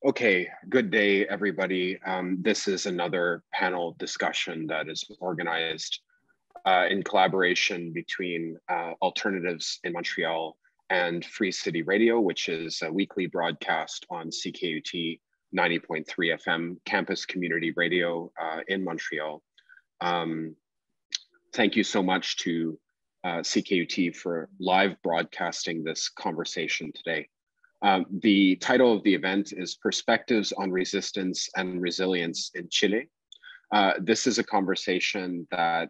Okay, good day, everybody. This is another panel discussion that is organized in collaboration between Alternatives in Montreal and Free City Radio, which is a weekly broadcast on CKUT 90.3 FM campus community radio in Montreal. Thank you so much to CKUT for live broadcasting this conversation today. The title of the event is Perspectives on Resistance and Resilience in Chile. This is a conversation that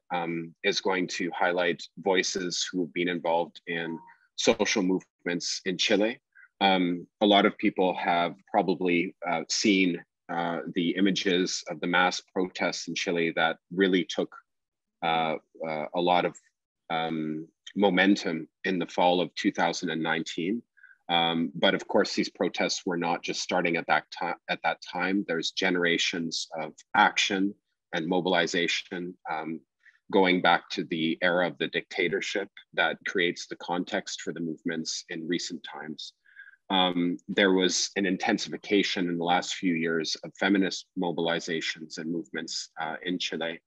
is going to highlight voices who have been involved in social movements in Chile. A lot of people have probably seen the images of the mass protests in Chile that really took a lot of momentum in the fall of 2019. But of course, these protests were not just starting at that time. There's generations of action and mobilization going back to the era of the dictatorship that creates the context for the movements in recent times. There was an intensification in the last few years of feminist mobilizations and movements in Chile.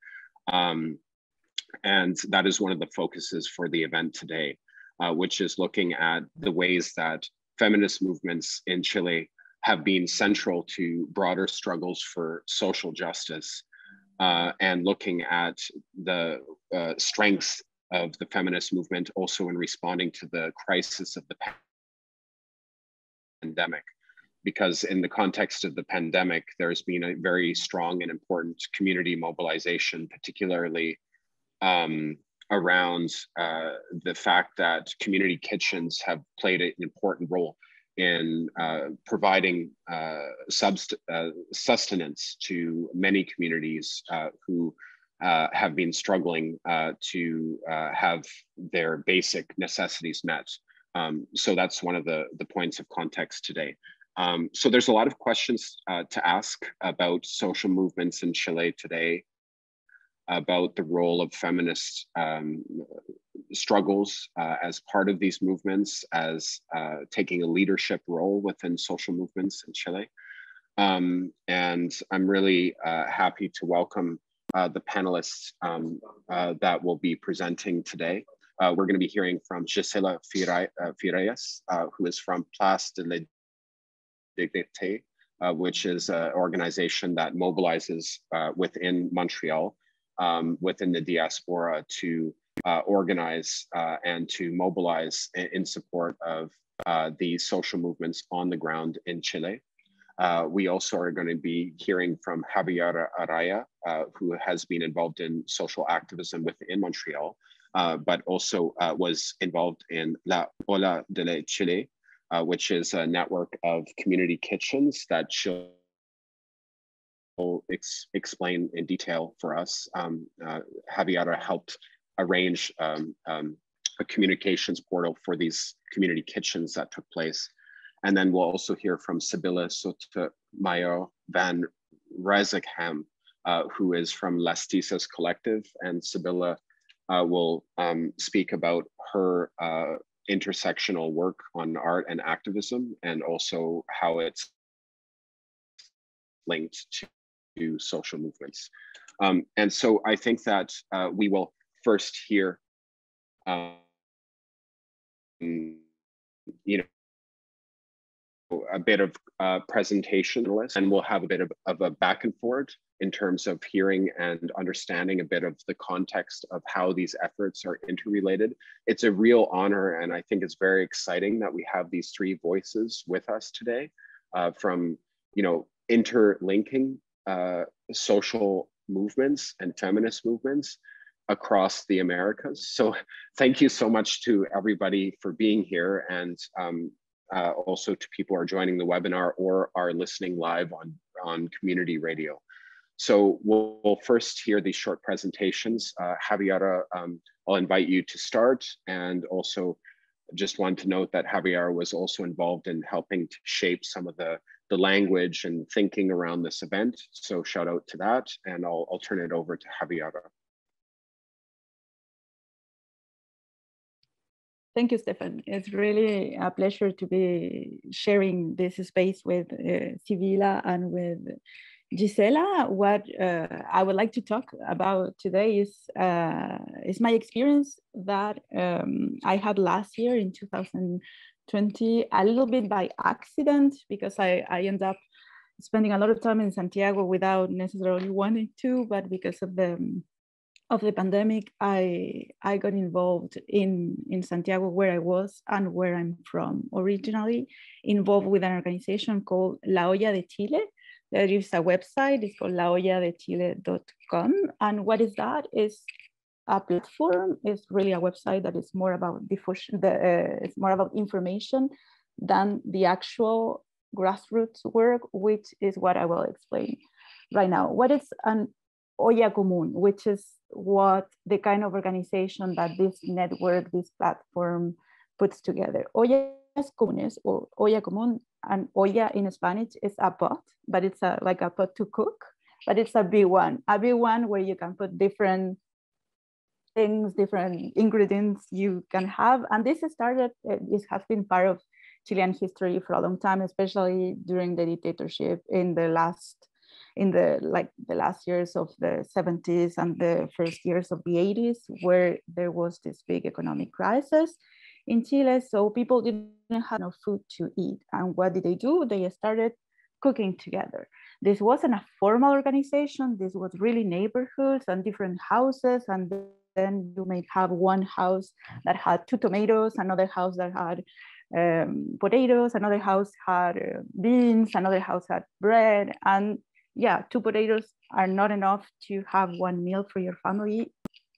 And that is one of the focuses for the event today. Which is looking at the ways that feminist movements in Chile have been central to broader struggles for social justice and looking at the strengths of the feminist movement also in responding to the crisis of the pandemic. Because in the context of the pandemic, there's been a very strong and important community mobilization, particularly around the fact that community kitchens have played an important role in providing sustenance to many communities who have been struggling to have their basic necessities met. So that's one of the points of context today. So there's a lot of questions to ask about social movements in Chile today, about the role of feminist struggles as part of these movements, as taking a leadership role within social movements in Chile. And I'm really happy to welcome the panelists that will be presenting today. We're going to be hearing from Gisela Frias, who is from Place de la Dignité, which is an organization that mobilizes within Montreal, within the diaspora to organize and to mobilize in support of the social movements on the ground in Chile. We also are going to be hearing from Javiera Araya, who has been involved in social activism within Montreal, but also was involved in La Olla de Chile, which is a network of community kitchens that she'll explain in detail for us. Javiera helped arrange a communications portal for these community kitchens that took place. And then we'll also hear from Sibila Sotomayor van Rijsselham, who is from LasTesis Collective. And Sibila will speak about her intersectional work on art and activism, and also how it's linked to social movements. And so I think that we will first hear, a bit of presentation, and we'll have a bit of a back and forth in terms of hearing and understanding a bit of the context of how these efforts are interrelated. It's a real honor, and I think it's very exciting that we have these three voices with us today, from interlinking social movements and feminist movements across the Americas. So thank you so much to everybody for being here, and also to people who are joining the webinar or are listening live on community radio. So we'll first hear these short presentations. Javiera, I'll invite you to start, and also just want to note that Javiera was also involved in helping to shape some of the language and thinking around this event. So shout out to that, and I'll turn it over to Javiera. Thank you, Stefan. It's really a pleasure to be sharing this space with Sibila and with Gisela. What I would like to talk about today is my experience that I had last year in 2020, a little bit by accident, because I ended up spending a lot of time in Santiago without necessarily wanting to, but because of the pandemic, I got involved in Santiago, where I was and where I'm from. Originally involved with an organization called La Olla de Chile. There is a website, it's called laolladechile.com. And what is that? Is a platform. It's really a website that is more about diffusion, it's more about information than the actual grassroots work, which is what I will explain right now. What is an olla común, which is what the kind of organization that this network, this platform puts together. Ollas comunes, or olla común, and olla in Spanish is a pot, but it's like a pot to cook, but it's a big one where you can put different things, different ingredients you can have. And this has been part of Chilean history for a long time, especially during the dictatorship in the last years of the 70s and the first years of the 80s, where there was this big economic crisis in Chile. So people didn't have enough food to eat. And what did they do? They started cooking together. This wasn't a formal organization. This was really neighborhoods and different houses. And then you may have one house that had 2 tomatoes, another house that had potatoes, another house had beans, another house had bread. And yeah, 2 potatoes are not enough to have 1 meal for your family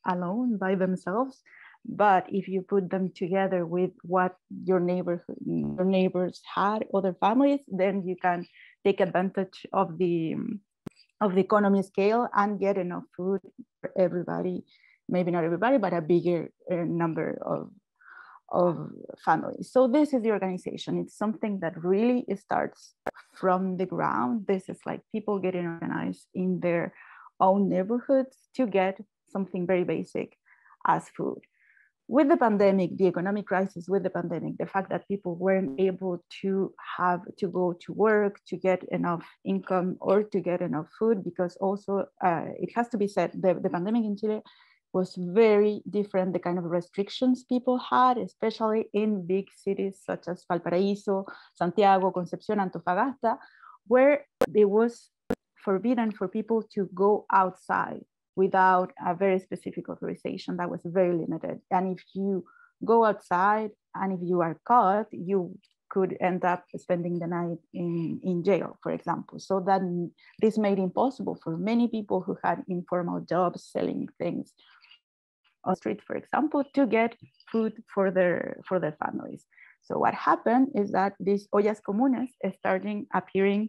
alone by themselves. But if you put them together with what your neighbors had, other families, then you can take advantage of the economy scale and get enough food for everybody. Maybe not everybody, but a bigger number of families. So this is the organization. It's something that really starts from the ground. This is like people getting organized in their own neighborhoods to get something very basic as food. With the pandemic, the economic crisis with the pandemic, the fact that people weren't able to go to work, to get enough income or to get enough food, because also it has to be said, the pandemic in Chile was very different, the kind of restrictions people had, especially in big cities such as Valparaíso, Santiago, Concepción, Antofagasta, where it was forbidden for people to go outside without a very specific authorization. That was very limited. And if you go outside and if you are caught, you could end up spending the night in jail, for example. So that this made it impossible for many people who had informal jobs selling things on the street, for example, to get food for their families. So what happened is that these ollas comunes started appearing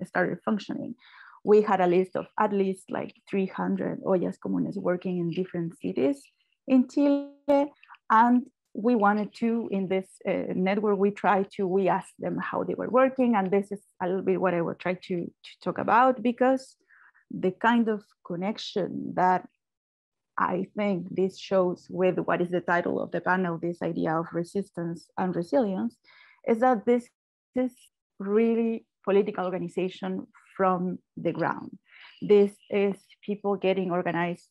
started functioning. We had a list of at least like 300 ollas comunes working in different cities in Chile, and we wanted to, in this network, we asked them how they were working, and this is a little bit what I will try to talk about, because the kind of connection that I think this shows with what is the title of the panel, this idea of resistance and resilience, is that this is really political organization from the ground. This is people getting organized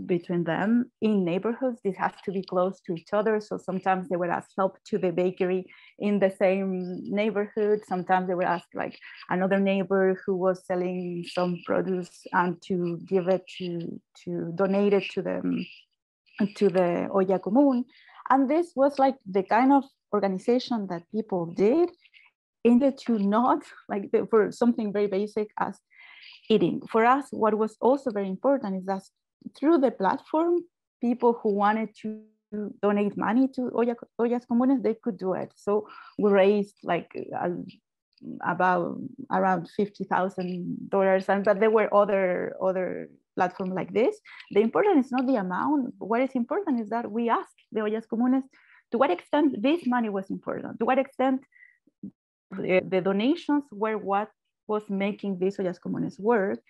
between them in neighborhoods. This has to be close to each other. So sometimes they would ask help to the bakery in the same neighborhood. Sometimes they would ask like another neighbor who was selling some produce and to give it to donate it to the olla común. And this was like the kind of organization that people did in order to not like for something very basic as eating. For us, what was also very important is that through the platform, people who wanted to donate money to ollas comunes, they could do it. So we raised like about around $50,000, but there were other platforms like this. The important is not the amount. What is important is that we asked the ollas comunes to what extent this money was important, to what extent the donations were what was making these ollas comunes work.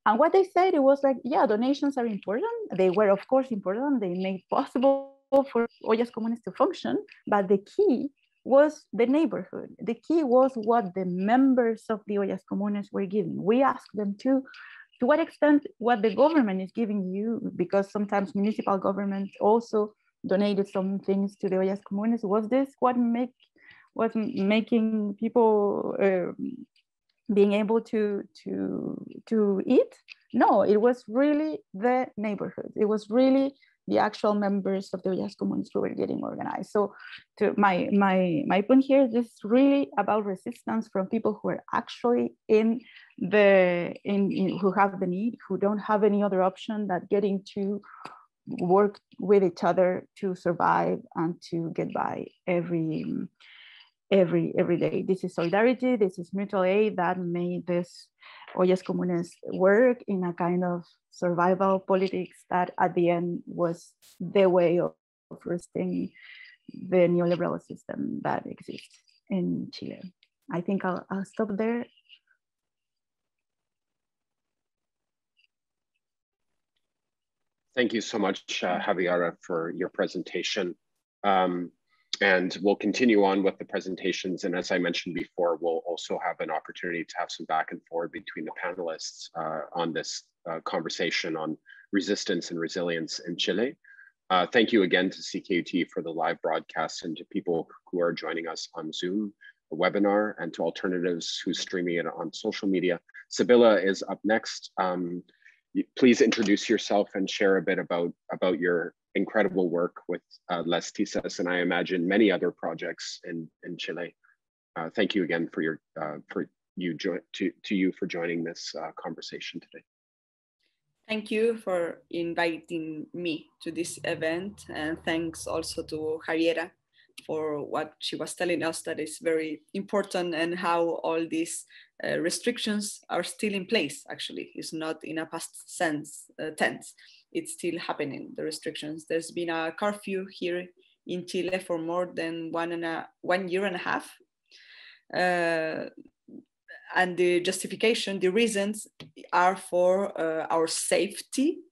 And what they said, it was like, yeah, donations are important. They were, of course, important. They made possible for ollas comunes to function, but the key was the neighborhood. The key was what the members of the ollas comunes were giving. We asked them to what extent what the government is giving you, because sometimes municipal government also donated some things to the ollas comunes. Was this what was making people being able to eat? No, it was really the neighborhood. It was really the actual members of the ollas comunes who were getting organized. So to my point here, this is really about resistance from people who are actually in who have the need, who don't have any other option than getting to work with each other to survive and to get by every day. This is solidarity, this is mutual aid that made this ollas comunes work in a kind of survival politics that at the end was the way of resisting the neoliberal system that exists in Chile. I think I'll stop there. Thank you so much, Javiera, for your presentation. And we'll continue on with the presentations. And as I mentioned before, we'll also have an opportunity to have some back and forth between the panelists on this conversation on resistance and resilience in Chile. Thank you again to CKUT for the live broadcast, and to people who are joining us on Zoom, the webinar, and to Alternatives who's streaming it on social media. Sibila is up next. Please introduce yourself and share a bit about your incredible work with LasTesis, and I imagine many other projects in Chile. Thank you again for you for joining this conversation today. Thank you for inviting me to this event, and thanks also to Javiera for what she was telling us, that is very important, and how all these restrictions are still in place. Actually, it's not in a past tense. It's still happening, the restrictions. There's been a curfew here in Chile for more than 1 year and a half. And the justification, the reasons are for our safety,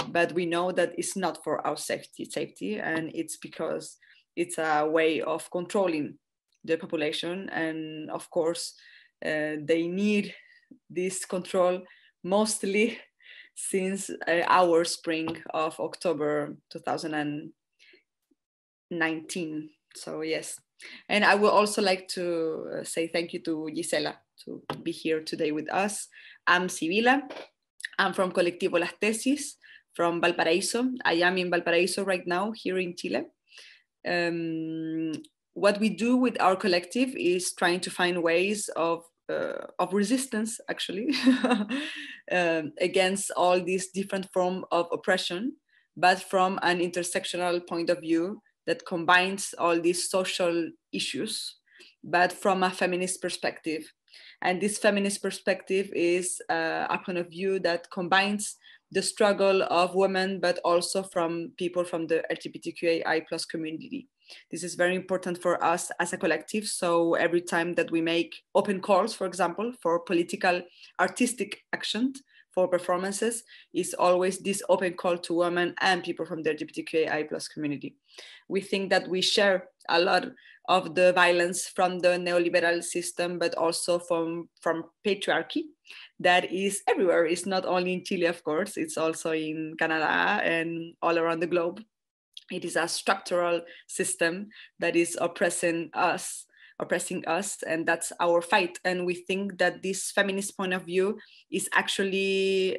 but we know that it's not for our safety, and it's because it's a way of controlling the population. And of course, they need this control mostly since our spring of October 2019. So yes, and I would also like to say thank you to Gisela to be here today with us. I'm Sibila. I'm from Colectivo LasTesis from Valparaíso. I am in Valparaíso right now, here in Chile. What we do with our collective is trying to find ways of resistance, actually, against all these different forms of oppression, but from an intersectional point of view that combines all these social issues, but from a feminist perspective. And this feminist perspective is a point of view that combines the struggle of women, but also from people from the LGBTQAI+ community. This is very important for us as a collective. So every time that we make open calls, for example, for political artistic action, for performances, is always this open call to women and people from the LGBTQAI+ community. We think that we share a lot of the violence from the neoliberal system, but also from patriarchy that is everywhere. It's not only in Chile, of course, it's also in Canada and all around the globe. It is a structural system that is oppressing us, and that's our fight. And we think that this feminist point of view is actually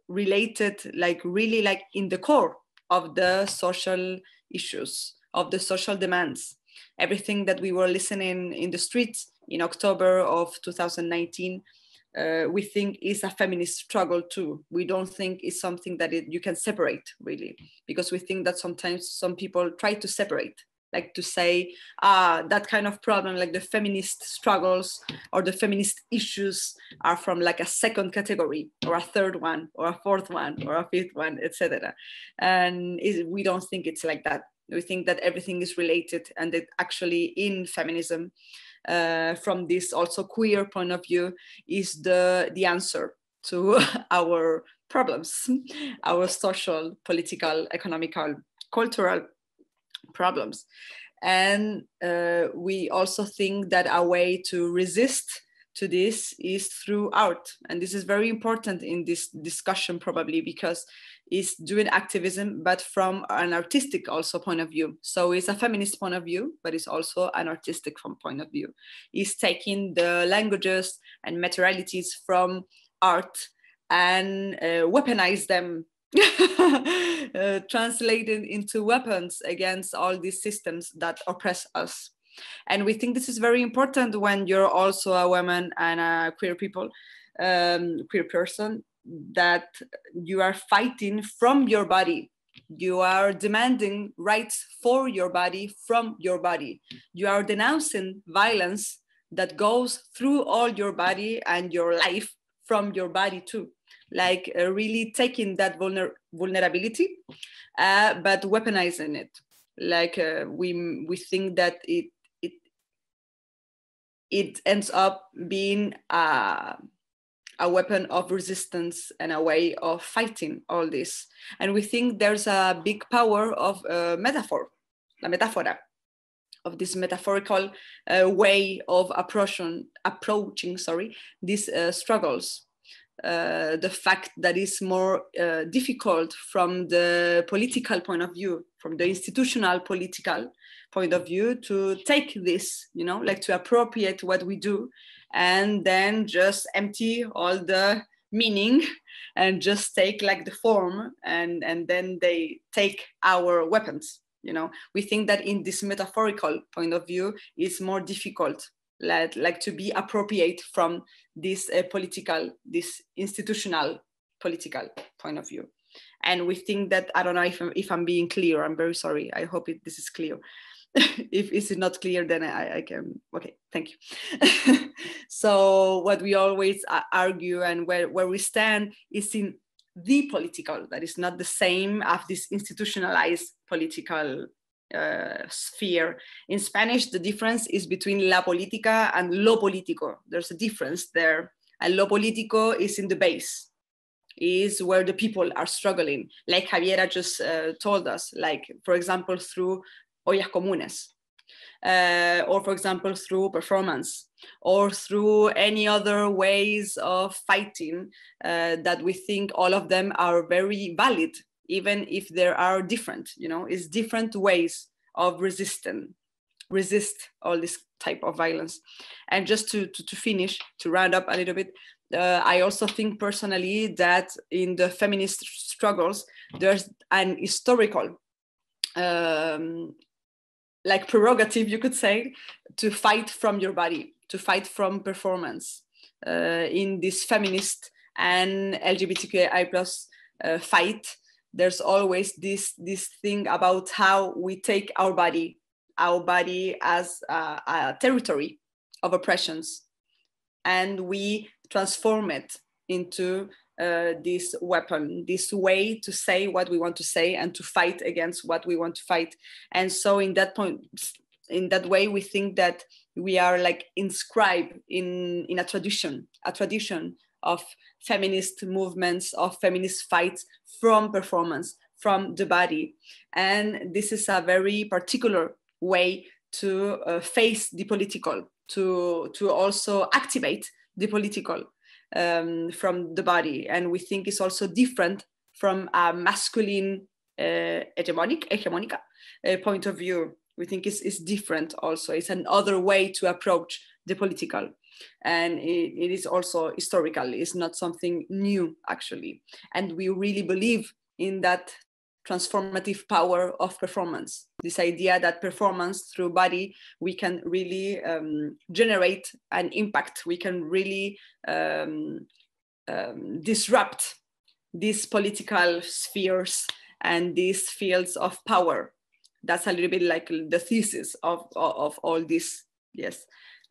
related, really in the core of the social issues, of the social demands. Everything that we were listening in the streets in October of 2019, we think is a feminist struggle too. We don't think it's something that you can separate, really, because we think that sometimes some people try to separate, like to say, that kind of problem, like the feminist struggles or the feminist issues are from like a second category or a third one or a fourth one or a fifth one, etc. And we don't think it's like that. We think that everything is related, and that actually in feminism, from this also queer point of view, is the answer to our problems, our social, political, economical, cultural problems. And we also think that a way to resist to this is through art. And this is very important in this discussion, probably because it's doing activism, but from an artistic also point of view. So it's a feminist point of view, but it's also an artistic point of view. It's taking the languages and materialities from art and weaponize them, translated into weapons against all these systems that oppress us. And we think this is very important when you're also a woman and a queer people, queer person, that you are fighting from your body. You are demanding rights for your body, from your body. You are denouncing violence that goes through all your body and your life from your body too. Like really taking that vulnerability, but weaponizing it. Like we think that it ends up being a weapon of resistance and a way of fighting all this. And we think there's a big power of metaphor, la metáfora, of this metaphorical way of approaching these struggles. The fact that it's more difficult from the political point of view, from the institutional political point of view, to take this, you know, like to appropriate what we do and then just empty all the meaning and just take like the form, and then they take our weapons, you know. We think that in this metaphorical point of view, it's more difficult, like to be appropriate from this political, this institutional political point of view. And we think that, I don't know if I'm being clear, I'm very sorry, I hope this is clear. If it's not clear, then I can, okay, thank you. So what we always argue and where we stand is in the political, that is not the same as this institutionalized political sphere. In Spanish, the difference is between la política and lo político. There's a difference there. And lo político is in the base, is where the people are struggling. Like Javiera just told us, like, for example, through ollas comunes, or for example, through performance, or through any other ways of fighting that we think all of them are very valid, even if there are different, you know, it's different ways of resist all this type of violence. And just to finish, to round up a little bit, I also think personally that in the feminist struggles, there's an historical like prerogative, you could say, to fight from your body, to fight from performance. In this feminist and LGBTQI+ fight, there's always this thing about how we take our body as a territory of oppressions, and we transform it into this weapon, this way to say what we want to say and to fight against what we want to fight. And so in that way, we think that we are like inscribed in a tradition of feminist movements, of feminist fights from performance, from the body. And this is a very particular way to face the political, to also activate the political from the body. And we think it's also different from a masculine hegemonic point of view. We think it's different also. It's another way to approach the political. And it is also historical. It's not something new, actually. And we really believe in that transformative power of performance. This idea that performance through body, we can really generate an impact. We can really disrupt these political spheres and these fields of power. That's a little bit like the thesis of all this. Yes.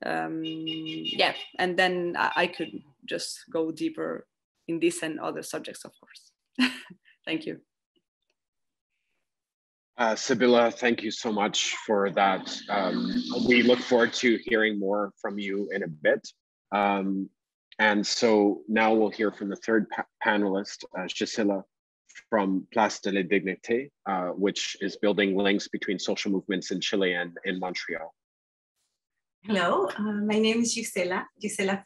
Yeah. And then I could just go deeper in this and other subjects, of course. Thank you. Sibila, thank you so much for that. We look forward to hearing more from you in a bit. And so now we'll hear from the third panelist, Gisela, from Place de la Dignité, which is building links between social movements in Chile and in Montreal. Hello, my name is Gisela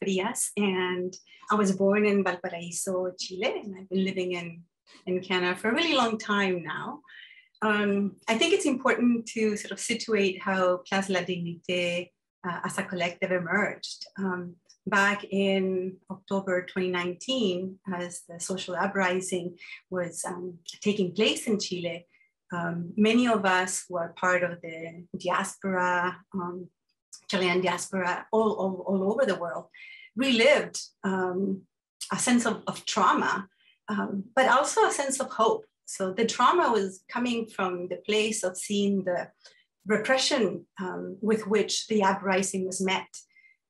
Frias, and I was born in Valparaiso, Chile, and I've been living in Canada for a really long time now. I think it's important to sort of situate how Place de la Dignité as a collective emerged. Back in October 2019, as the social uprising was taking place in Chile, many of us were part of the diaspora, Chilean diaspora all over the world, relived a sense of trauma, but also a sense of hope. So the trauma was coming from the place of seeing the repression with which the uprising was met.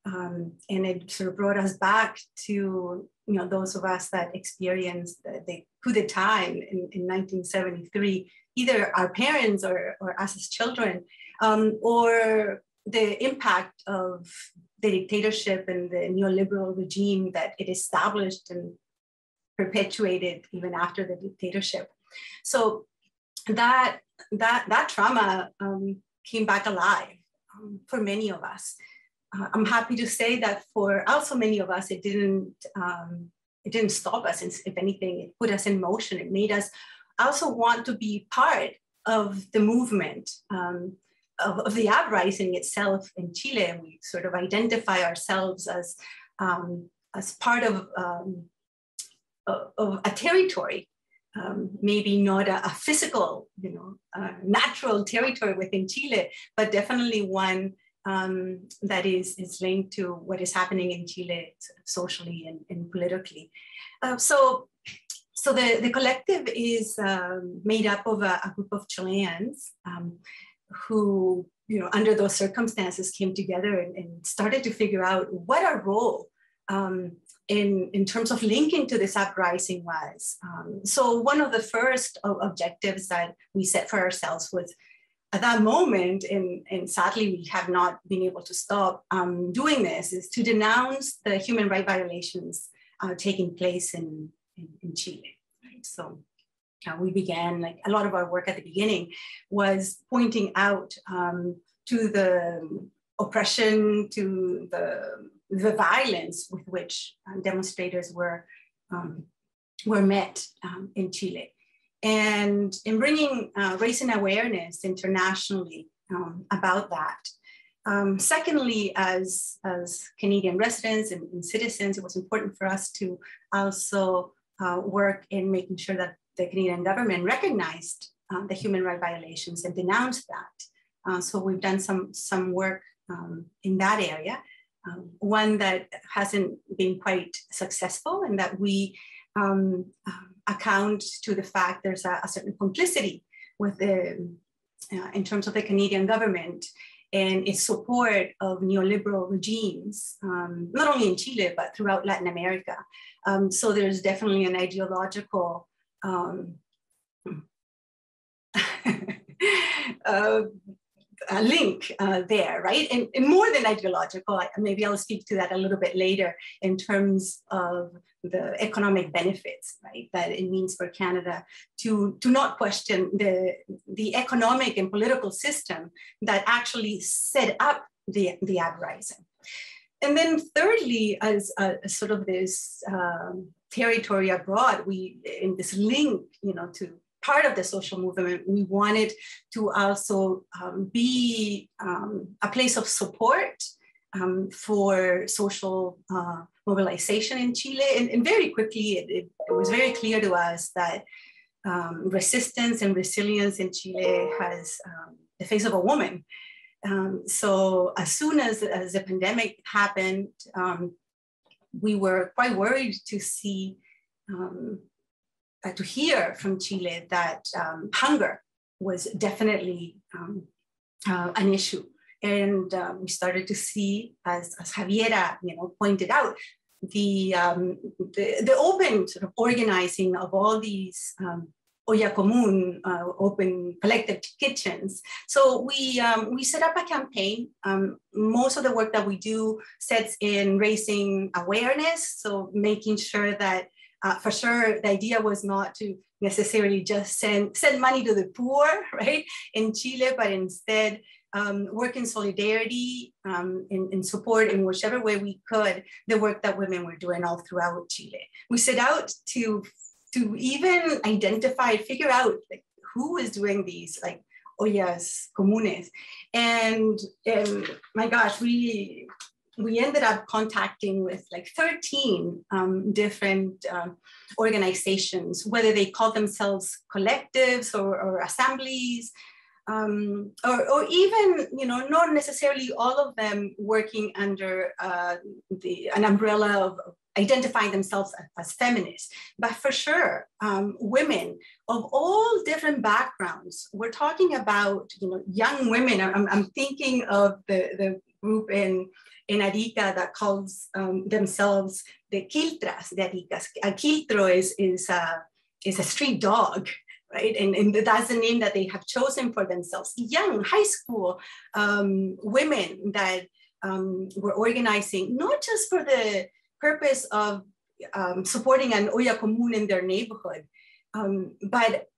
And it sort of brought us back to those of us that experienced the coup d'etat in 1973, either our parents or us as children, or the impact of the dictatorship and the neoliberal regime that it established and perpetuated even after the dictatorship. So that trauma came back alive for many of us. I'm happy to say that for also many of us, it didn't stop us. If anything, it put us in motion. It made us also want to be part of the movement of the uprising itself in Chile. We sort of identify ourselves as part of a territory, maybe not a physical, natural territory within Chile, but definitely one that is linked to what is happening in Chile socially and politically. So the collective is made up of a group of Chileans who, under those circumstances came together and started to figure out what our role in terms of linking to this uprising was. So one of the first objectives that we set for ourselves was, at that moment, and sadly we have not been able to stop doing this, is to denounce the human rights violations taking place in Chile. Right? So we began, like a lot of our work at the beginning was pointing out to the oppression, to the violence with which demonstrators were met in Chile. And in bringing raising awareness internationally about that. Secondly, as Canadian residents and citizens, it was important for us to also work in making sure that the Canadian government recognized the human rights violations and denounced that. So we've done some work in that area. One that hasn't been quite successful, and that we account to the fact there's a certain complicity with in terms of the Canadian government and its support of neoliberal regimes, not only in Chile, but throughout Latin America. So there's definitely an ideological a link there, right? And more than ideological, maybe I'll speak to that a little bit later in terms of the economic benefits, right? That it means for Canada to not question the economic and political system that actually set up the uprising. And then thirdly, as sort of this territory abroad, in this link, to part of the social movement, we wanted to also be a place of support for social mobilization in Chile. And very quickly, it was very clear to us that resistance and resilience in Chile has the face of a woman. So as soon as the pandemic happened, we were quite worried to see to hear from Chile that hunger was definitely an issue. And we started to see, as Javiera pointed out, the open sort of organizing of all these olla común, open collective kitchens. So we set up a campaign. Most of the work that we do sets in raising awareness, so making sure that, for sure, the idea was not to necessarily just send money to the poor, right, in Chile, but instead work in solidarity, in support in whichever way we could, the work that women were doing all throughout Chile. We set out to even identify, figure out like who is doing these like ollas comunes. And my gosh, we ended up contacting with like 13 different organizations, whether they call themselves collectives or assemblies, or even, you know, not necessarily all of them working under an umbrella of identifying themselves as feminists, but for sure, women of all different backgrounds. We're talking about, you know, young women. I'm thinking of the group in Arica that calls themselves the quiltras de Arica. A quiltro is a street dog, right? And that's the name that they have chosen for themselves. Young high school women that were organizing, not just for the purpose of supporting an olla común in their neighborhood, but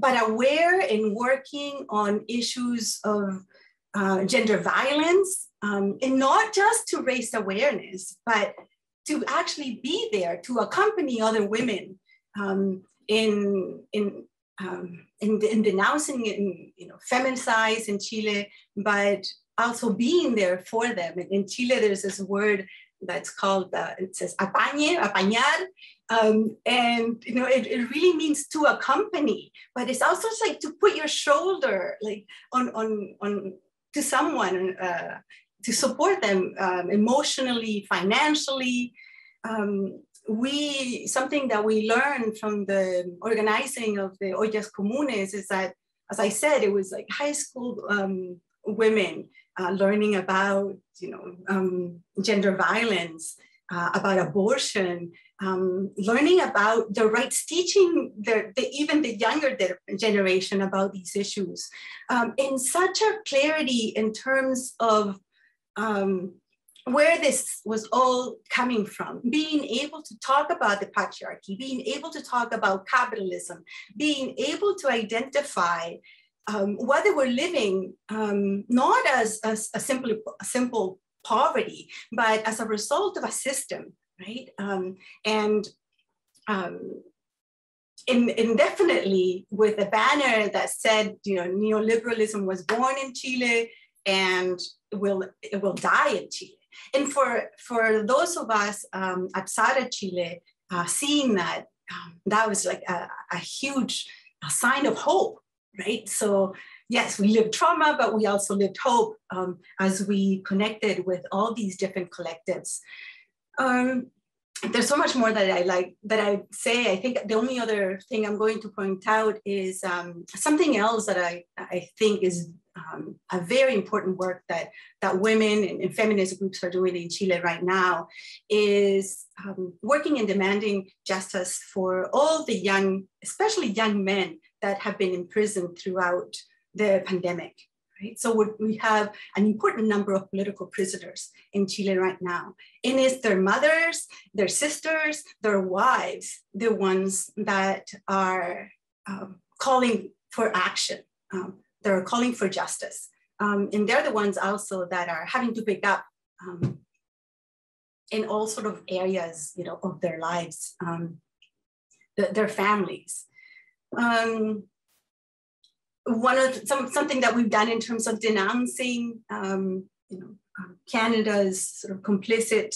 aware and working on issues of gender violence, and not just to raise awareness, but to actually be there to accompany other women in denouncing, you know, femicides in Chile, but also being there for them. In Chile, there's this word that's called, it says apañar, and you know, it really means to accompany, but it's also like to put your shoulder like on to someone, to support them emotionally, financially. Something that we learned from the organizing of the ollas comunes is that, as I said, it was like high school women learning about, you know, gender violence, about abortion, learning about the rights, teaching even the younger generation about these issues, in such a clarity in terms of where this was all coming from, being able to talk about the patriarchy, being able to talk about capitalism, being able to identify what they were living, not as a simple poverty, but as a result of a system, right? And definitely with a banner that said, you know, neoliberalism was born in Chile and it will die in Chile. And for those of us at SARA Chile, seeing that, that was like a huge sign of hope, right? So yes, we lived trauma, but we also lived hope as we connected with all these different collectives. There's so much more that I say. I think the only other thing I'm going to point out is something else that I think is a very important work that women and feminist groups are doing in Chile right now, is working and demanding justice for all the young, especially young men that have been imprisoned throughout the pandemic. Right? So we have an important number of political prisoners in Chile right now. And it's their mothers, their sisters, their wives, the ones that are calling for action. They're calling for justice. And they're the ones also that are having to pick up in all sort of areas, you know, of their lives, their families. Something that we've done in terms of denouncing, Canada's sort of complicit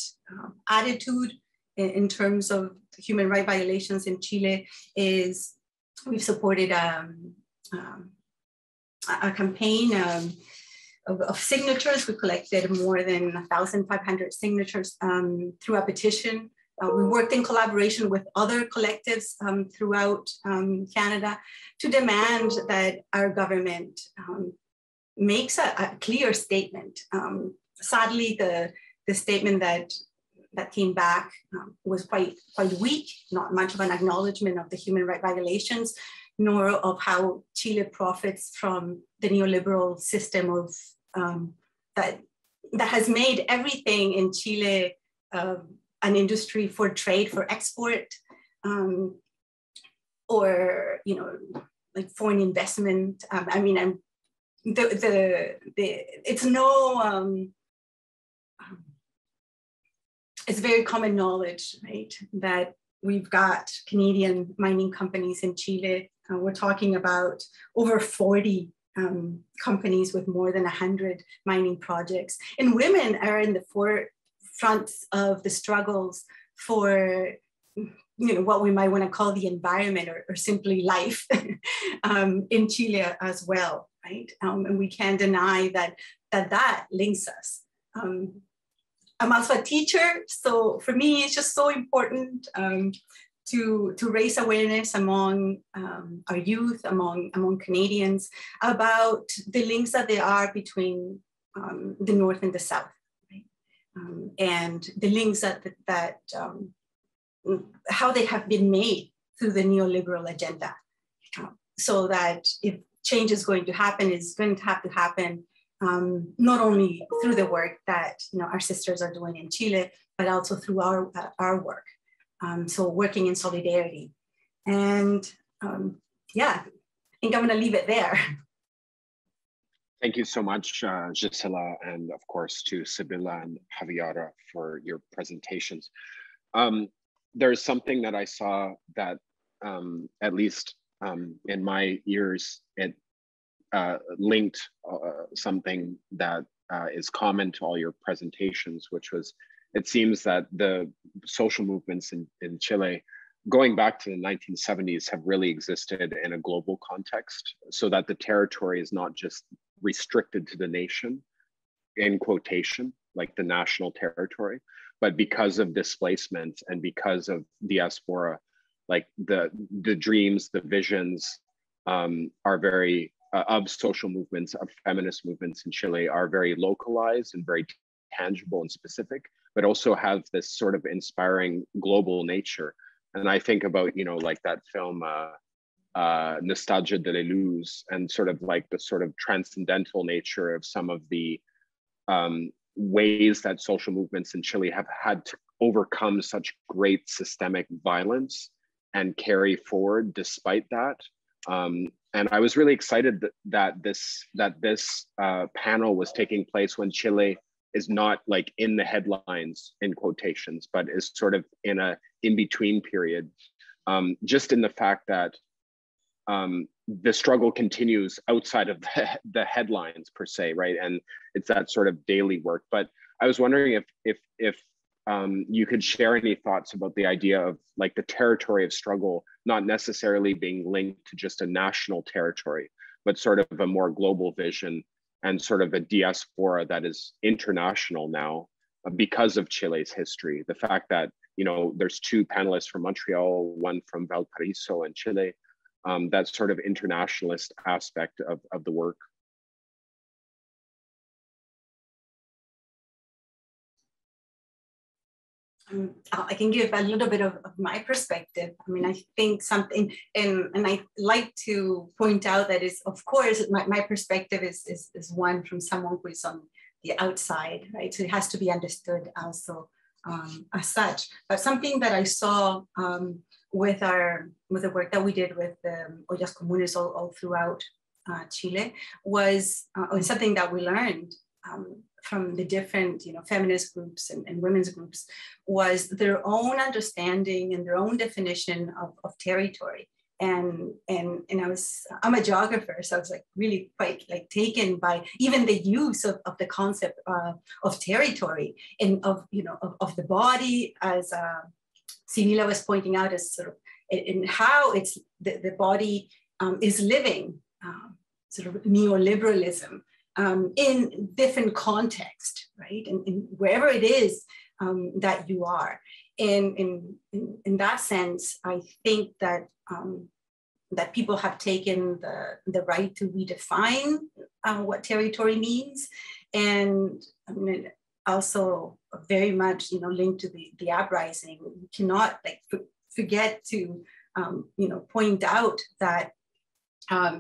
attitude in terms of human rights violations in Chile is we've supported a campaign of signatures. We collected more than 1,500 signatures through a petition. We worked in collaboration with other collectives throughout Canada to demand that our government makes a clear statement. Sadly, the statement that that came back was quite weak, not much of an acknowledgement of the human rights violations, nor of how Chile profits from the neoliberal system of that has made everything in Chile an industry for trade, for export, or like foreign investment. I mean, it's no. It's very common knowledge, right, that we've got Canadian mining companies in Chile. We're talking about over 40 companies with more than 100 mining projects. And women are in the forefront of the struggles for, what we might want to call the environment or simply life in Chile as well, right? And we can't deny that links us. I'm also a teacher, so for me, it's just so important to raise awareness among our youth, among Canadians, about the links that there are between the North and the South, right? And the links that how they have been made through the neoliberal agenda, so that if change is going to happen, it's going to have to happen not only through the work that our sisters are doing in Chile, but also through our work. So working in solidarity. And yeah, I think I'm going to leave it there. Thank you so much, Gisela, and of course to Sibila and Javiera for your presentations. There's something that I saw that, at least in my ears, it linked something that is common to all your presentations, which was, it seems that the social movements in Chile, going back to the 1970s, have really existed in a global context, so that the territory is not just restricted to the nation, in quotation, like the national territory, but because of displacement and because of diaspora, like the dreams, the visions are very, of social movements, of feminist movements in Chile, are very localized and very tangible and specific, but also have this sort of inspiring global nature. And I think about, like that film, Nostalgia de la Luz, and sort of like the sort of transcendental nature of some of the ways that social movements in Chile have had to overcome such great systemic violence and carry forward despite that. And I was really excited that this panel was taking place when Chile is not like in the headlines, in quotations, but is sort of in a in-between period, just in the fact that the struggle continues outside of the headlines per se, right? And it's that sort of daily work. But I was wondering if you could share any thoughts about the idea of like the territory of struggle not necessarily being linked to just a national territory, but sort of a more global vision and sort of a diaspora that is international now because of Chile's history. The fact that, there's two panelists from Montreal, one from Valparaiso and Chile, that sort of internationalist aspect of the work. I can give a little bit of my perspective. I mean, I think something, and I like to point out that is, of course, my perspective is one from someone who is on the outside, right? So it has to be understood also as such. But something that I saw with the work that we did with the Ollas Comunes all throughout Chile was something that we learned from the different feminist groups and women's groups, was their own understanding and their own definition of territory. And I'm a geographer, so I was like really quite like taken by even the use of the concept of territory and of the body, as Sibila was pointing out, as sort of in how it's the body is living sort of neoliberalism in different context, right? And wherever it is that you are. And in that sense, I think that that people have taken the right to redefine what territory means. And I mean, also very much, linked to the uprising. We cannot forget to, point out that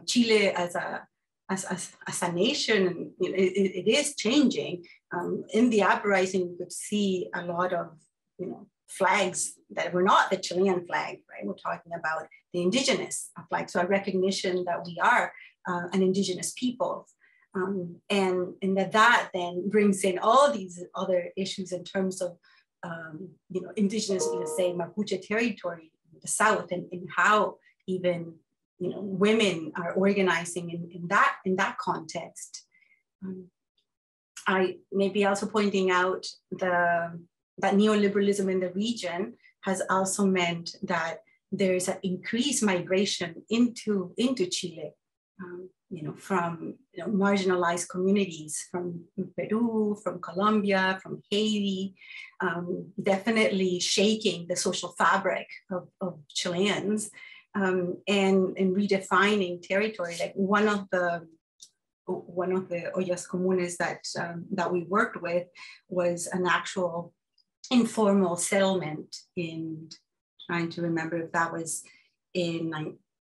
Chile as a nation, it is changing. In the uprising, you could see a lot of, flags that were not the Chilean flag, right? We're talking about the indigenous flag. So a recognition that we are an indigenous people. And that then brings in all these other issues in terms of, indigenous, say Mapuche territory, the South, and how even, women are organizing in that context. I maybe also pointing out that neoliberalism in the region has also meant that there is an increased migration into Chile, from marginalized communities from Peru, from Colombia, from Haiti, definitely shaking the social fabric of Chileans, and redefining territory. Like one of the ollas comunes that we worked with was an actual informal settlement in, trying to remember if that was in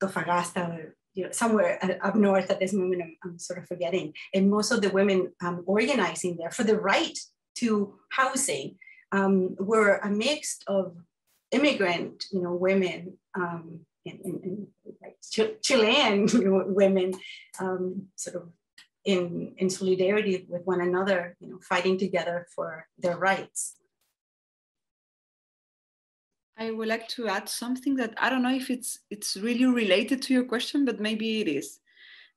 Antofagasta or somewhere up north at this moment, I'm sort of forgetting. And most of the women organizing there for the right to housing were a mix of immigrant, women, and Chilean women, sort of in solidarity with one another, fighting together for their rights. I would like to add something that I don't know if it's really related to your question, but maybe it is.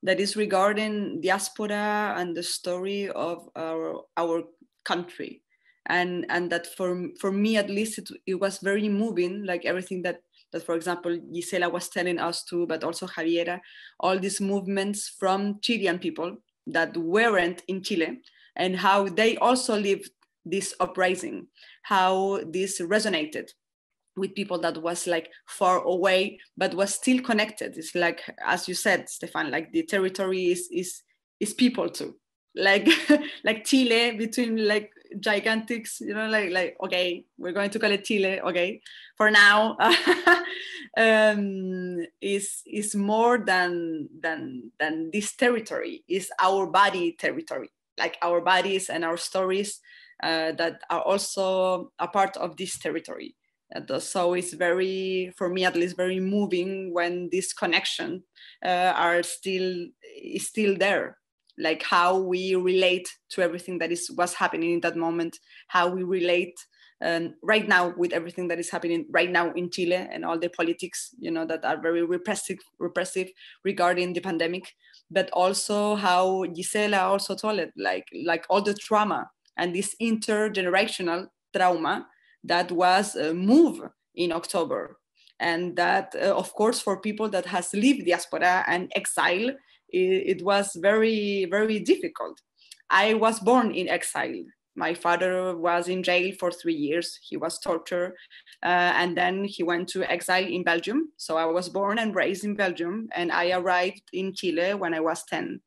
That is regarding diaspora and the story of our country, and that for me at least it was very moving. Like everything that for example Gisela was telling us too, but also Javiera, all these movements from Chilean people that weren't in Chile, and how they also lived this uprising, how this resonated with people that was like far away, but was still connected. It's like, as you said, Stefan, like the territory is people too. Like like Chile between like gigantics, like okay, we're going to call it Chile, okay, for now, is more than this territory. Is our body territory, like our bodies and our stories that are also a part of this territory. So it's very, for me at least, very moving when this connection is still there. Like how we relate to everything that was happening in that moment, how we relate right now with everything that is happening right now in Chile and all the politics, that are very repressive regarding the pandemic, but also how Gisela also told it, like all the trauma and this intergenerational trauma that was moved in October. And that, of course, for people that has lived diaspora and exile, it was very, very difficult. I was born in exile. My father was in jail for 3 years. He was tortured. And then he went to exile in Belgium. So I was born and raised in Belgium. And I arrived in Chile when I was 10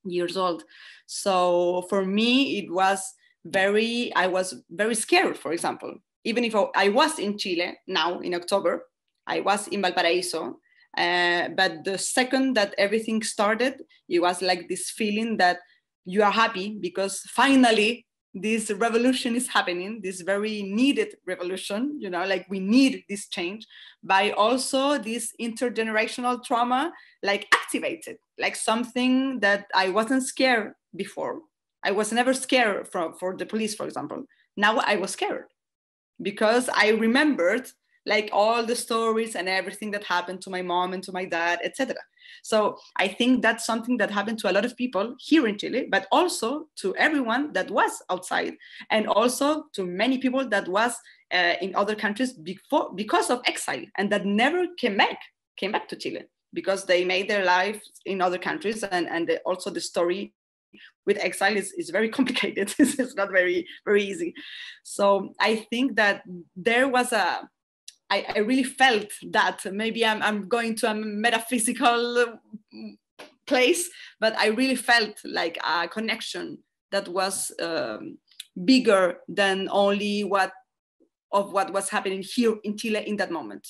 years old. So for me, I was very scared, for example. Even if I was in Chile now in October, I was in Valparaiso, but the second that everything started, it was like this feeling that you are happy because finally this revolution is happening, this very needed revolution, like we need this change, by also this intergenerational trauma, like activated, like something that I wasn't scared before. I was never scared for the police, for example. Now I was scared, because I remembered like all the stories and everything that happened to my mom and to my dad, etc. So I think that's something that happened to a lot of people here in Chile, but also to everyone that was outside, and also to many people that was in other countries because of exile, and that never came back to Chile because they made their life in other countries, and also the story with exile is very complicated. It's not very, very easy. So I think that there was I really felt that, maybe I'm going to a metaphysical place, but I really felt like a connection that was bigger than only what was happening here in Chile in that moment.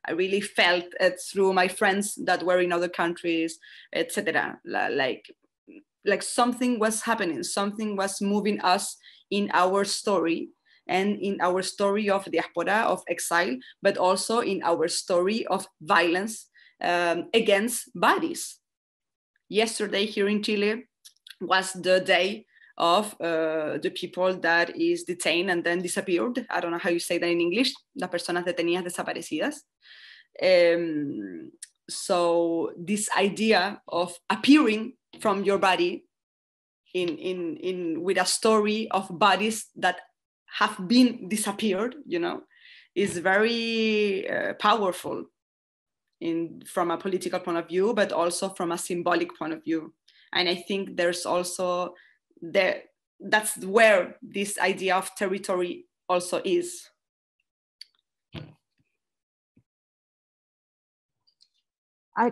I really felt it through my friends that were in other countries, etc. Like something was happening, something was moving us in our story, and in our story of diaspora, of exile, but also in our story of violence against bodies. Yesterday here in Chile was the day of the people that is detained and then disappeared. I don't know how you say that in English, las personas detenidas desaparecidas. So this idea of appearing from your body in with a story of bodies that have been disappeared, you know, is very powerful from a political point of view, but also from a symbolic point of view. And I think there's also that's where this idea of territory also is. I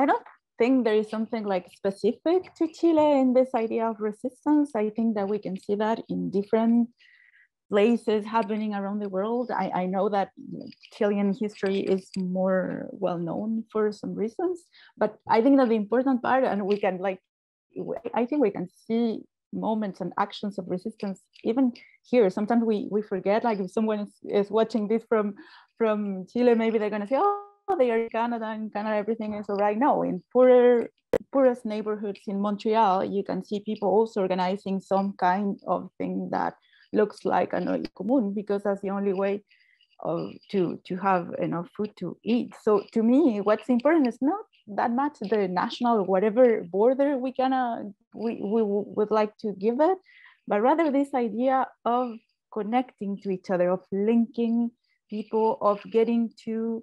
don't think there is something like specific to Chile in this idea of resistance. I think that we can see that in different places happening around the world. I know that Chilean history is more well known for some reasons, but I think that the important part, and we can I think we can see moments and actions of resistance even here. Sometimes we forget, like if someone is watching this from Chile, maybe they're gonna say, oh, they are in Canada, and Canada everything is all right. No, in poorest neighborhoods in Montreal, you can see people also organizing some kind of thing that looks like an oil común, because that's the only way to have enough food to eat. So to me, what's important is not that much the national whatever border we would like to give it, but rather this idea of connecting to each other, of linking people, of getting to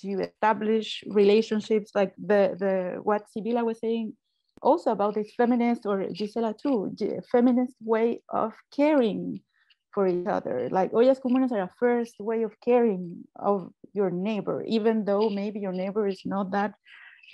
establish relationships, like the what Sibila was saying also about this feminist, or Gisela too, feminist way of caring for each other. Like ollas comunes are a first way of caring of your neighbor, even though maybe your neighbor is not that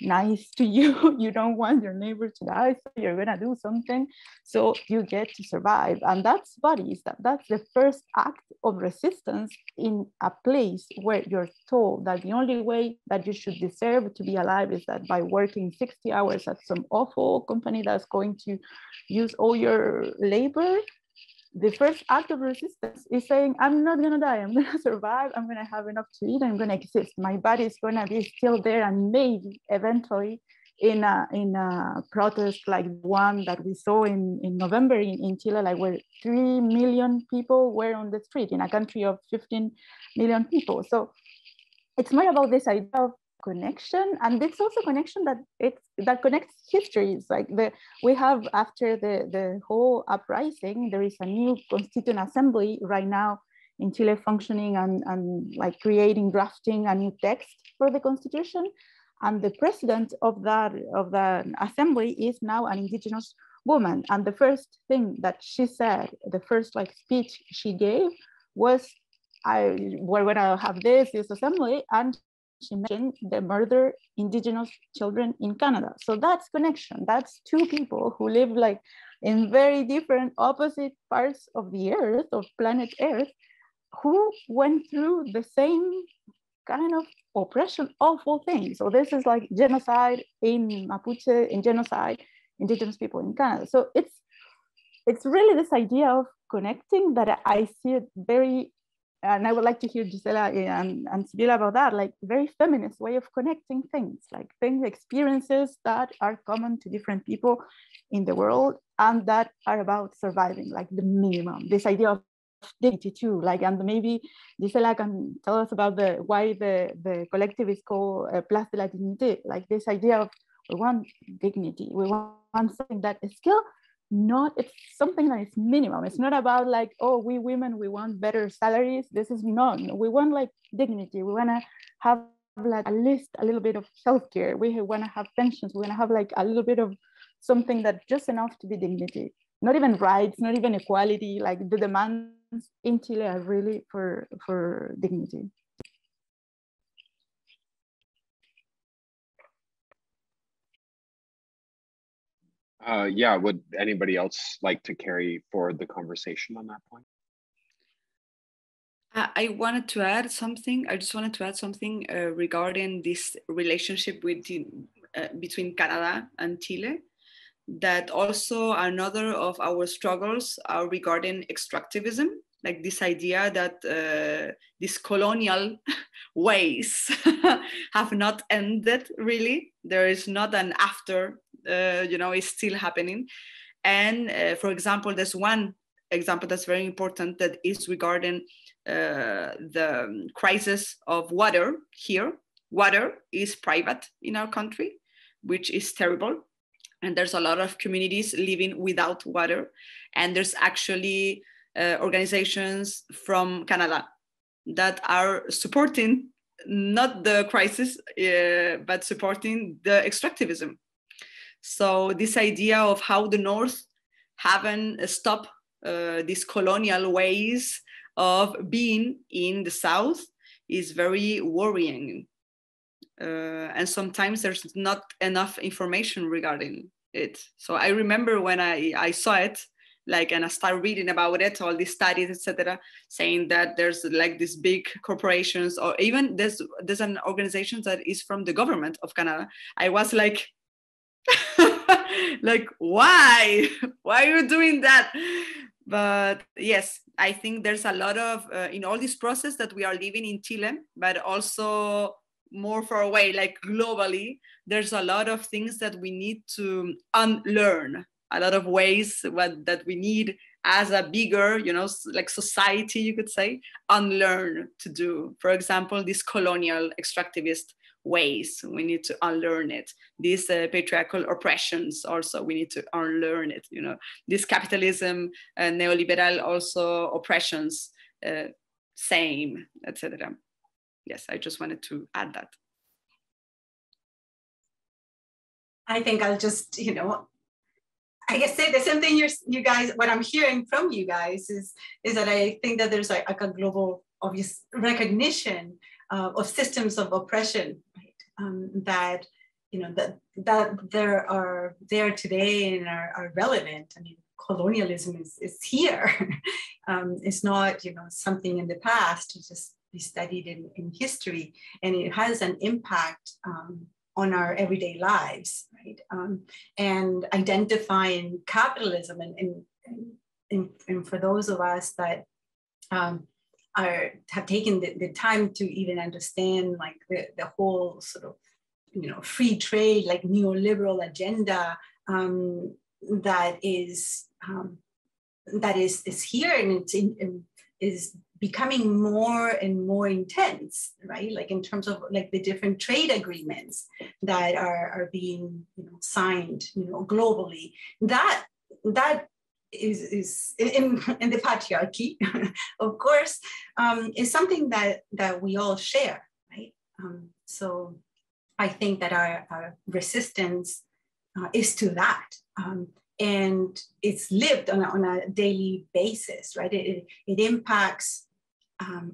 nice to you. You don't want your neighbor to die, so you're gonna do something so you get to survive. And that's bodies, that's the first act of resistance in a place where you're told that the only way that you should deserve to be alive is that by working 60 hours at some awful company that's going to use all your labor. The first act of resistance is saying, I'm not gonna die, I'm gonna survive, I'm gonna have enough to eat, I'm gonna exist. My body is gonna be still there, and maybe eventually in a protest like one that we saw in November in Chile, like where 3 million people were on the street in a country of 15 million people. So it's more about this idea of connection, and it's also connection that connects histories. Like we have, after the whole uprising, there is a new constituent assembly right now in Chile functioning and like drafting a new text for the constitution, and the president of the assembly is now an indigenous woman. And the first thing that she said, the first like speech she gave was, we're gonna have this assembly, and she mentioned the murdered indigenous children in Canada. So that's connection. That's two people who live like in very different opposite parts of the earth, of planet Earth, who went through the same kind of oppression, awful things. So this is like genocide in Mapuche, in genocide, indigenous people in Canada. So it's really this idea of connecting that I see it very, and I would like to hear Gisela and Sibila about that, like very feminist way of connecting things, like experiences that are common to different people in the world and that are about surviving, like the minimum, this idea of dignity too, like, and maybe Gisela can tell us about why the collective is called Place de la Dignité, like this idea of we want dignity, we want something that is still it's something that is minimum. It's not about like, oh, we women, we want better salaries. This is not, we want like dignity. We want to have like at least a little bit of healthcare. We want to have pensions. We want to have like a little bit of something that just enough to be dignity. Not even rights, not even equality. Like the demands in Chile are really for dignity. Yeah, would anybody else like to carry forward the conversation on that point? I wanted to add something. I just wanted to add something regarding this relationship between Canada and Chile. That also another of our struggles are regarding extractivism, like this idea that these colonial ways have not ended really. There is not an after, it's still happening. And for example, there's one example that's very important that is regarding the crisis of water here. Water is private in our country, which is terrible. And there's a lot of communities living without water. And there's actually organizations from Canada that are supporting not the crisis, but supporting the extractivism. So this idea of how the North haven't stopped these colonial ways of being in the South is very worrying. And sometimes there's not enough information regarding it. So I remember when I saw it, and I started reading about it, all these studies, etc., saying that there's like these big corporations, or even there's an organization that is from the government of Canada. I was like, why are you doing that? But yes, I think there's a lot of in all this process that we are living in Chile, but also more far away, like globally, there's a lot of things that we need to unlearn, a lot of ways that we need as a bigger, like society, you could say, unlearn to do. For example, these colonial extractivist ways, we need to unlearn it. These patriarchal oppressions also, we need to unlearn it. This capitalism, neoliberal also oppressions, same, etc. Yes, I just wanted to add that. I think I'll just, I guess say the same thing you guys, what I'm hearing from you guys is that I think that there's like a global obvious recognition of systems of oppression, right? That, that there are there today and are relevant. I mean, colonialism is here. It's not, something in the past. It's just be studied in history, and it has an impact on our everyday lives, right? And identifying capitalism, and for those of us that have taken the time to even understand like the whole sort of free trade, like neoliberal agenda that is here, and is becoming more and more intense, right? Like in terms of like the different trade agreements that are being signed, globally. That is in the patriarchy, of course, is something that we all share, right? So I think that our resistance is to that. And it's lived on a daily basis, right? It impacts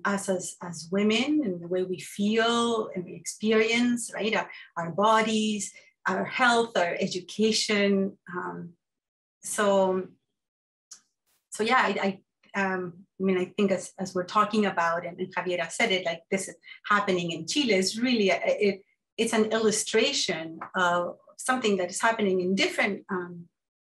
us as women and the way we feel and we experience, right? Our bodies, our health, our education. So yeah, I mean, I think as we're talking about, and Javiera said it, like this is happening in Chile, is really, it's an illustration of something that is happening in different,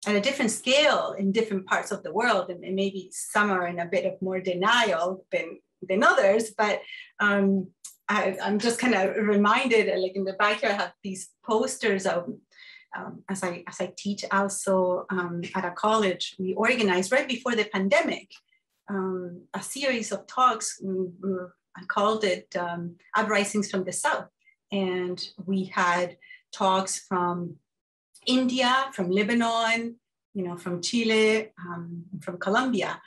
at a different scale in different parts of the world, and maybe some are in a bit of more denial than others, but I'm just kind of reminded, like in the back here, I have these posters of, as I teach also at a college, we organized right before the pandemic, a series of talks. I called it Uprisings from the South. And we had talks from India, from Lebanon, from Chile, from Colombia.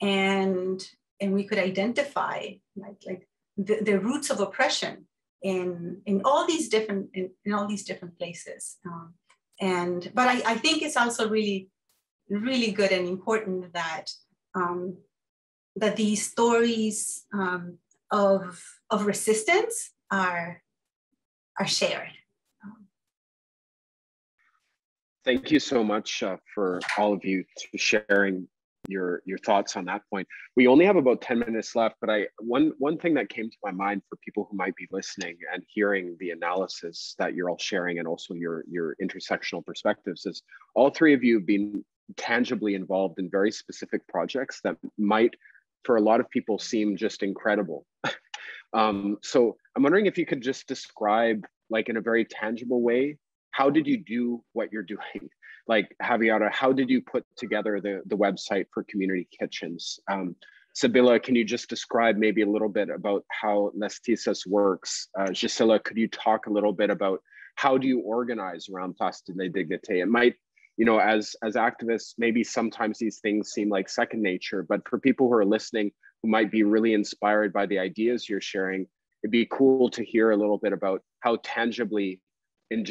And we could identify like the roots of oppression in all these different places. But I think it's also really, really good and important that that these stories of resistance are shared. Thank you so much for all of you sharing your thoughts on that point. We only have about 10 minutes left, but one thing that came to my mind for people who might be listening and hearing the analysis that you're all sharing, and also your intersectional perspectives, is all three of you have been tangibly involved in very specific projects that might, for a lot of people, seem just incredible. So I'm wondering if you could just describe, like in a very tangible way, how did you do what you're doing? Like Javiera, how did you put together the website for community kitchens? Sibila, can you just describe maybe a little bit about how LasTesis works? Gisela, could you talk a little bit about how do you organize around Place de la Dignité? It might, you know, as activists, maybe sometimes these things seem like second nature, but for people who are listening, who might be really inspired by the ideas you're sharing, it'd be cool to hear a little bit about how tangibly, in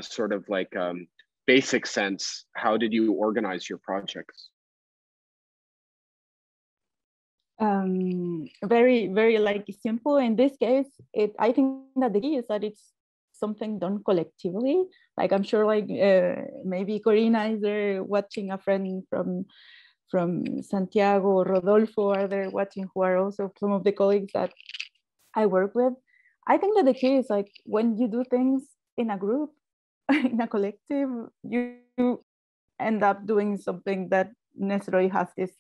sort of like basic sense, how did you organize your projects? Very, very like simple. In this case, I think that the key is that it's something done collectively. Like I'm sure like maybe Corina is there watching, a friend from Santiago, Rodolfo are there watching, who are also some of the colleagues that I work with. I think that the key is like when you do things in a group, in a collective, you end up doing something that necessarily has this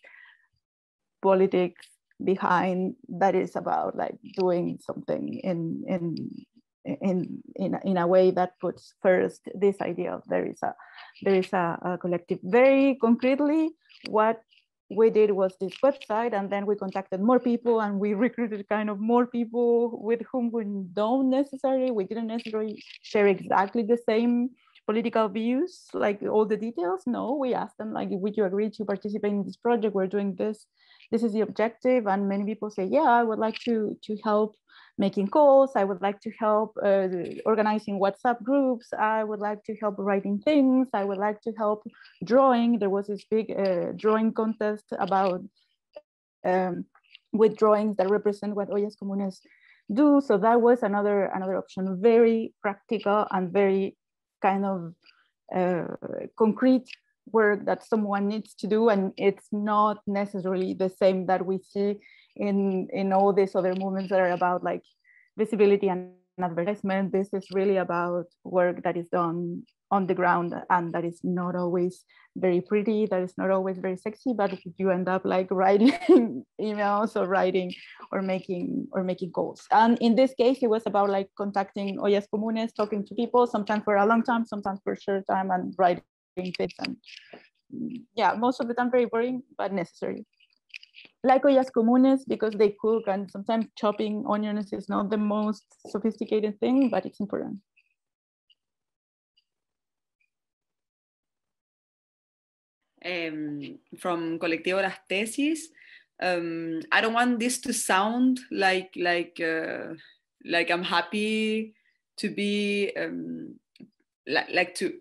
politics behind, that is about like doing something in a way that puts first this idea of there is a collective. Very concretely, what we did was this website, and then we contacted more people, and we recruited kind of more people with whom we didn't necessarily share exactly the same political views, like all the details. No, we asked them like, would you agree to participate in this project? We're doing this. This is the objective. And many people say, yeah, I would like to help making calls. I would like to help organizing WhatsApp groups. I would like to help writing things. I would like to help drawing. There was this big drawing contest about with drawings that represent what Ollas Comunes do. So that was another option, very practical and very kind of concrete work that someone needs to do, and it's not necessarily the same that we see in all these other movements that are about like visibility and advertisement. This is really about work that is done on the ground, and that is not always very pretty, that is not always very sexy, but you end up like writing emails or writing or making calls. And in this case, it was about like contacting Ollas Comunes, talking to people, sometimes for a long time, sometimes for a short time, and writing things. And yeah, most of the time very boring, but necessary. Like Ollas Comunes, because they cook, and sometimes chopping onions is not the most sophisticated thing, but it's important. From Colectivo LasTesis, I don't want this to sound like I'm happy to be like to,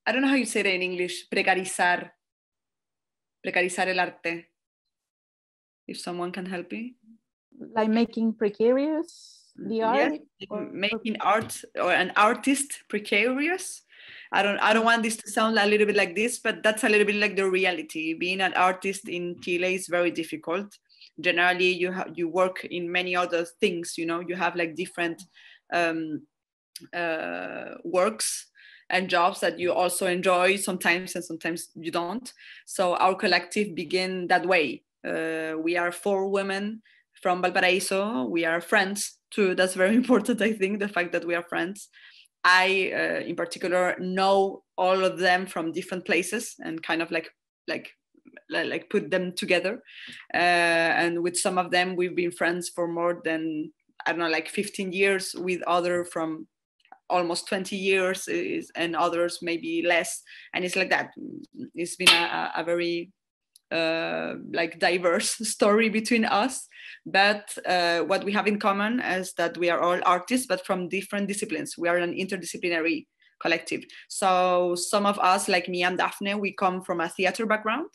I don't know how you say it in English, precarizar el arte. If someone can help me. Like making precarious the art? Yes, making art or an artist precarious. I don't want this to sound a little bit like this, but that's a little bit like the reality. Being an artist in Chile is very difficult. Generally, you work in many other things, you know, you have like different works and jobs that you also enjoy sometimes, and sometimes you don't. So our collective began that way. We are 4 women from Valparaiso. We are friends too. That's very important, I think, the fact that we are friends. I, in particular, know all of them from different places and kind of like put them together. And with some of them, we've been friends for more than, I don't know, like 15 years, with other from almost 20 years, and others maybe less. And it's like that. It's been a very like diverse story between us, but what we have in common is that we are all artists, but from different disciplines. We are an interdisciplinary collective. So some of us, like me and Daphne, we come from a theater background,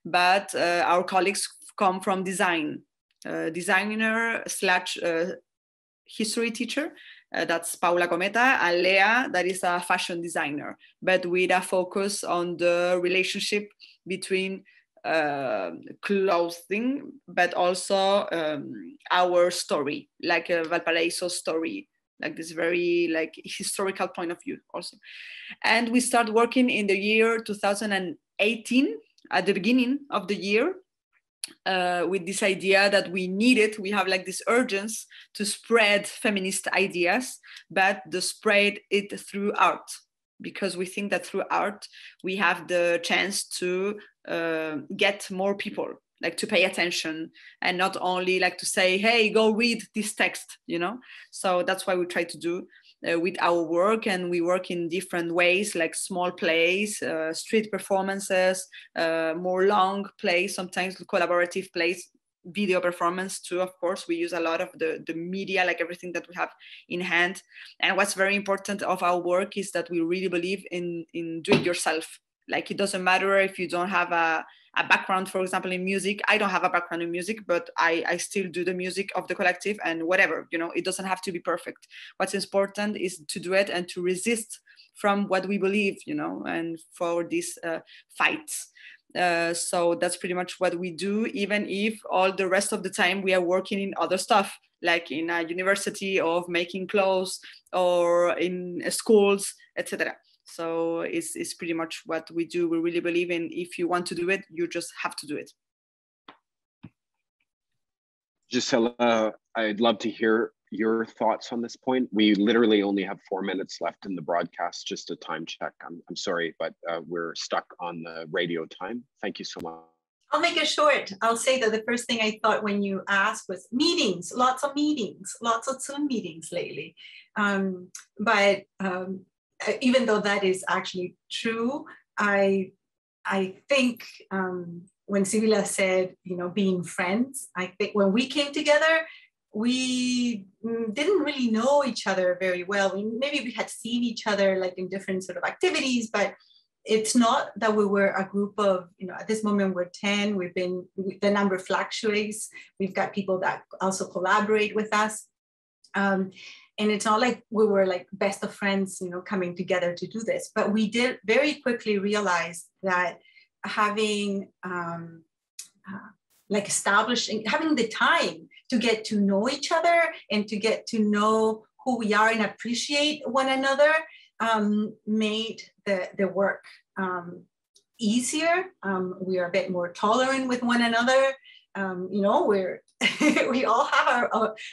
but our colleagues come from design, designer / history teacher, that's Paula Cometa, and Lea, that is a fashion designer, but with a focus on the relationship between clothing, but also our story, like a Valparaiso story, like this very like historical point of view also. And we start working in the year 2018, at the beginning of the year, with this idea that we have like this urgency to spread feminist ideas, but to spread it through art, because we think that through art we have the chance to get more people like to pay attention, and not only like to say, hey, go read this text, you know. So that's why we try to do with our work, and we work in different ways, like small plays, street performances, more long plays, sometimes collaborative plays, video performance too, of course. We use a lot of the media, like everything that we have in hand. And what's very important of our work is that we really believe in do it yourself. Like, it doesn't matter if you don't have a background, for example, in music. I don't have a background in music, but I still do the music of the collective and whatever, you know, it doesn't have to be perfect. What's important is to do it and to resist from what we believe, you know, and for these fights. So that's pretty much what we do, even if all the rest of the time we are working in other stuff, like in a university of making clothes or in schools, etc. So it's pretty much what we do. We really believe in, if you want to do it, you just have to do it. Gisela, I'd love to hear your thoughts on this point. We literally only have 4 minutes left in the broadcast, just a time check. I'm sorry, but we're stuck on the radio time. Thank you so much. I'll make it short. I'll say that the first thing I thought when you asked was meetings, lots of Zoom meetings lately. But even though that is actually true, I think when Sibila said, you know, being friends, I think when we came together, we didn't really know each other very well. Maybe we had seen each other like in different sort of activities, but it's not that we were a group of, you know, at this moment we're 10, the number fluctuates. We've got people that also collaborate with us. And it's not like we were like best of friends, you know, coming together to do this, but we did very quickly realize that having having the time to get to know each other and to get to know who we are and appreciate one another made the work easier. We are a bit more tolerant with one another. You know, we all have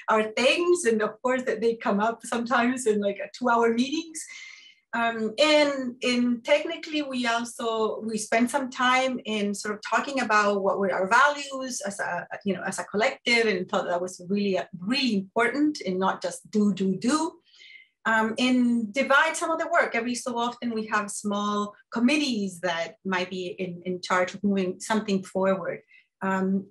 our things, and of course that they come up sometimes in like 2-hour meetings. And technically we spent some time in sort of talking about what were our values as a collective, and thought that was really important, and not just do. And divide some of the work. Every so often we have small committees that might be in charge of moving something forward. And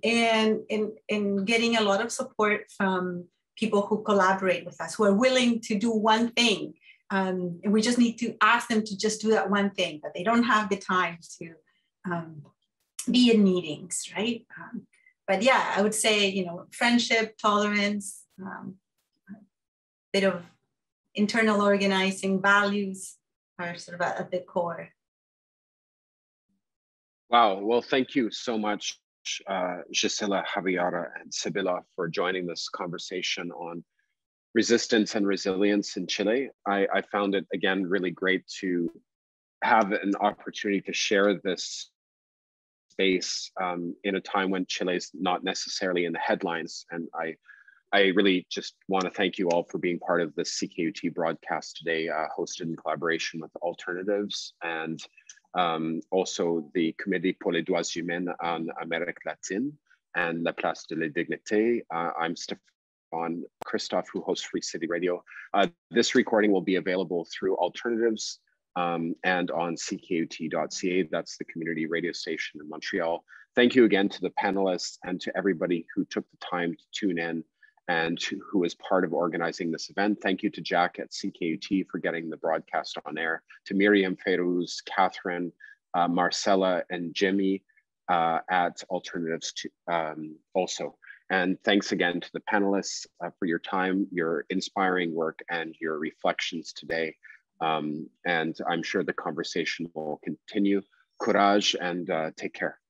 getting a lot of support from people who collaborate with us, who are willing to do one thing. And we just need to ask them to just do that one thing, but they don't have the time to be in meetings, right? But yeah, I would say, you know, friendship, tolerance, a bit of internal organizing, values are sort of at the core. Wow, well, thank you so much, Gisela, Javiera, and Sibila, for joining this conversation on resistance and resilience in Chile. I found it, again, really great to have an opportunity to share this space in a time when Chile is not necessarily in the headlines. And I really just want to thank you all for being part of this CKUT broadcast today, hosted in collaboration with Alternatives and also the Comité pour les droits humains en Amérique latine and La Place de la Dignité. I'm Stefan. Christoff, who hosts Free City Radio. This recording will be available through Alternatives and on CKUT.ca. That's the community radio station in Montreal. Thank you again to the panelists and to everybody who took the time to tune in and who was part of organizing this event. Thank you to Jack at CKUT for getting the broadcast on air, to Miriam, Ferouz, Catherine, Marcella, and Jimmy, at alternatives to, also. And thanks again to the panelists for your time, your inspiring work, and your reflections today. And I'm sure the conversation will continue. Courage and take care.